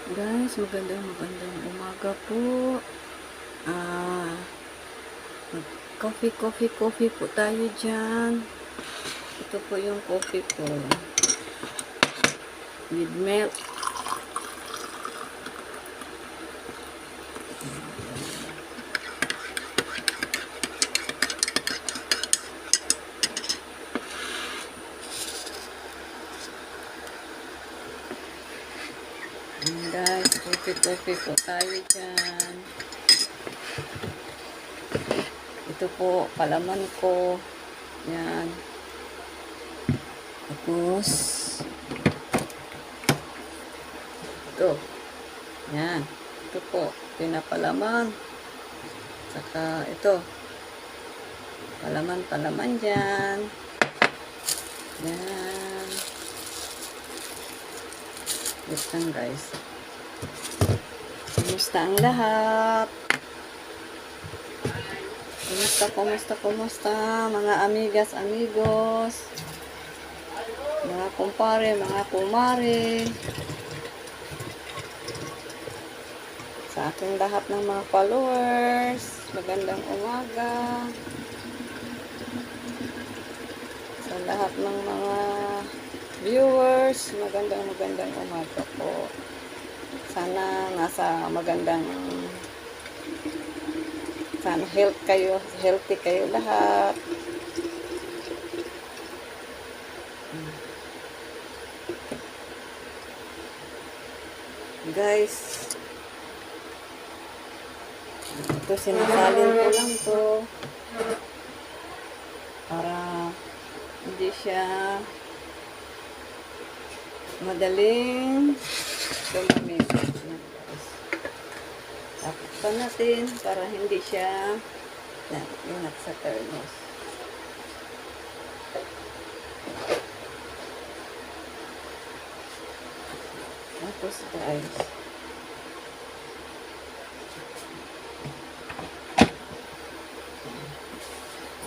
Guys, magandang umaga po. Ah, coffee po tayo dyan. Ito po yung coffee ko. With milk. Guys, coffee po tayo dyan. Ito po, palaman ko. Yan. Tapos, ito. Yan. Ito po, pinapalaman. Saka, ito. Palaman dyan. Yan. Wait lang guys. Kumusta ang lahat? Kumusta? Mga amigas, amigos. Mga kumpare, mga kumare. Sa aking lahat ng mga followers. Magandang umaga. Sa lahat ng mga viewers, magandang umaga po. Sana nasa sana healthy kayo lahat. Guys, ito sinasalin ko lang to para hindi siya madaling dumamig. Tapos pa natin para hindi siya ingat sa thermos. Tapos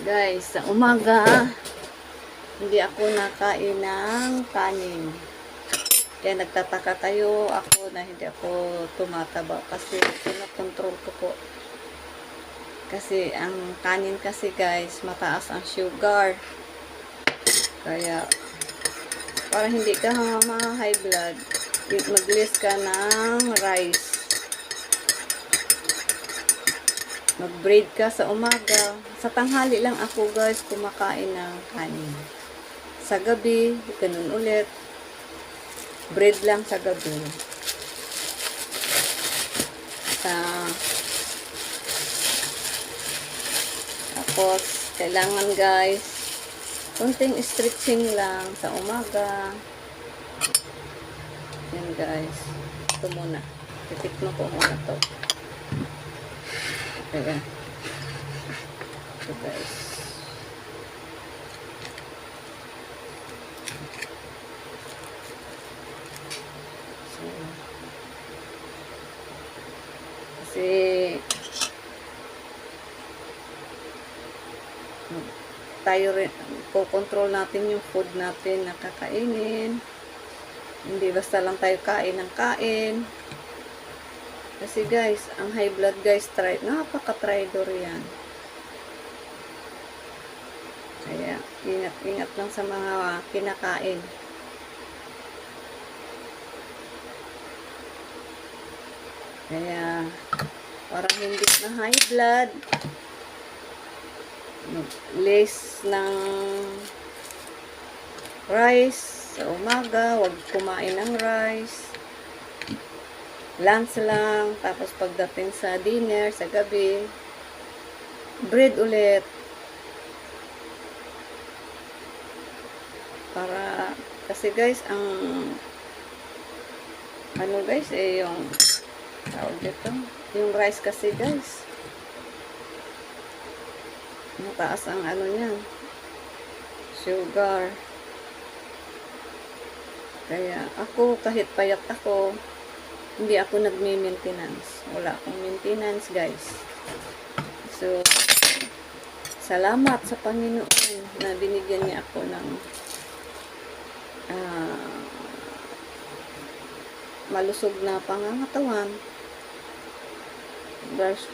guys, sa umaga hindi ako nakain ng kanin. Kaya nagtataka kayo ako na hindi ako tumataba kasi pinakontrol ko po. Kasi ang kanin kasi guys, mataas ang sugar. Kaya para hindi ka ma-high blood, mag-list ka ng rice. Mag-bread ka sa umaga. Sa tanghali lang ako guys kumakain ng kanin. Sa gabi, ganun ulit. Bread lang sa gabi. Tapos, kailangan guys, konting stretching lang sa umaga. Yan guys. Ito muna. Titikman ko muna to. Ayan. Ito guys. Kasi tayo rin control natin yung food natin na kakainin. Hindi basta lang tayo kain ng kain. Kasi guys, ang high blood guys, napaka-tridor yan. Kaya ingat lang sa mga kinakain. Kaya para hindi na high blood, less ng rice sa umaga, wag kumain ng rice. Lunch lang, tapos pagdating sa dinner, sa gabi, bread ulit. Para, kasi guys, yung tawag dito, yung rice kasi guys, mataas ang niyan, sugar. Kaya ako, kahit payat ako, hindi ako nagme-maintenance. Wala akong maintenance guys. So, salamat sa Panginoon na binigyan niya ako ng malusog na pangangatawan. Guys,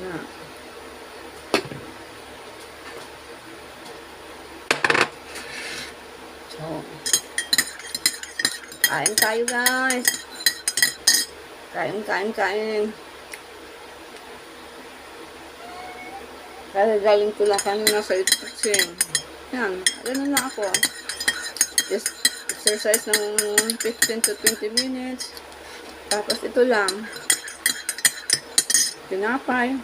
na. So, kain tayo guys. Kain. Kaya galing ko lang kanina sa itching. Yan, ganun na ako. Just exercise ng 15 to 20 minutes. Tapos ito lang. Tinapay.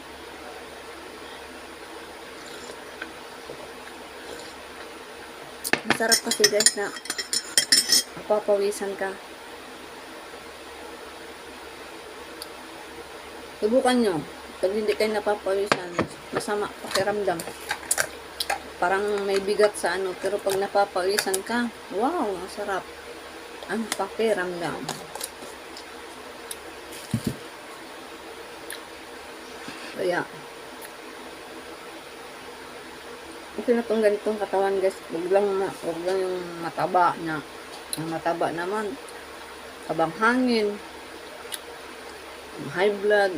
Masarap kasi guys na mapapawisan ka. Subukan nyo. Pag hindi kayo napapawisan, masama pakiramdam. Parang may bigat sa ano, pero pag napapawisan ka, wow, masarap. Ang pakiramdam. Kaya, okay na itong ganitong katawan guys. Huwag lang yung mataba na. Ang mataba naman, tabang hangin, high blood,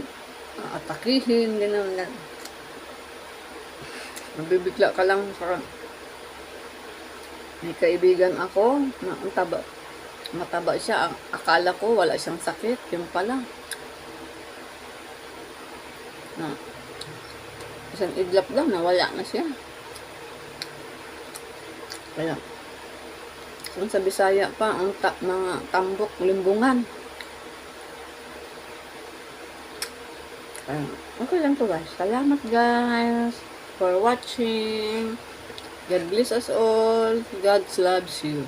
atakihin, gano'n lang. Mabibigla ka lang sa may kaibigan ako na mataba siya. Akala ko wala siyang sakit, yun pala. Na, isang idlap lang, nawala na siya. Kaya, sa Bisaya pa, ang mga tambok, limbungan. Okay lang to guys. Salamat guys for watching. God bless us all. God loves you.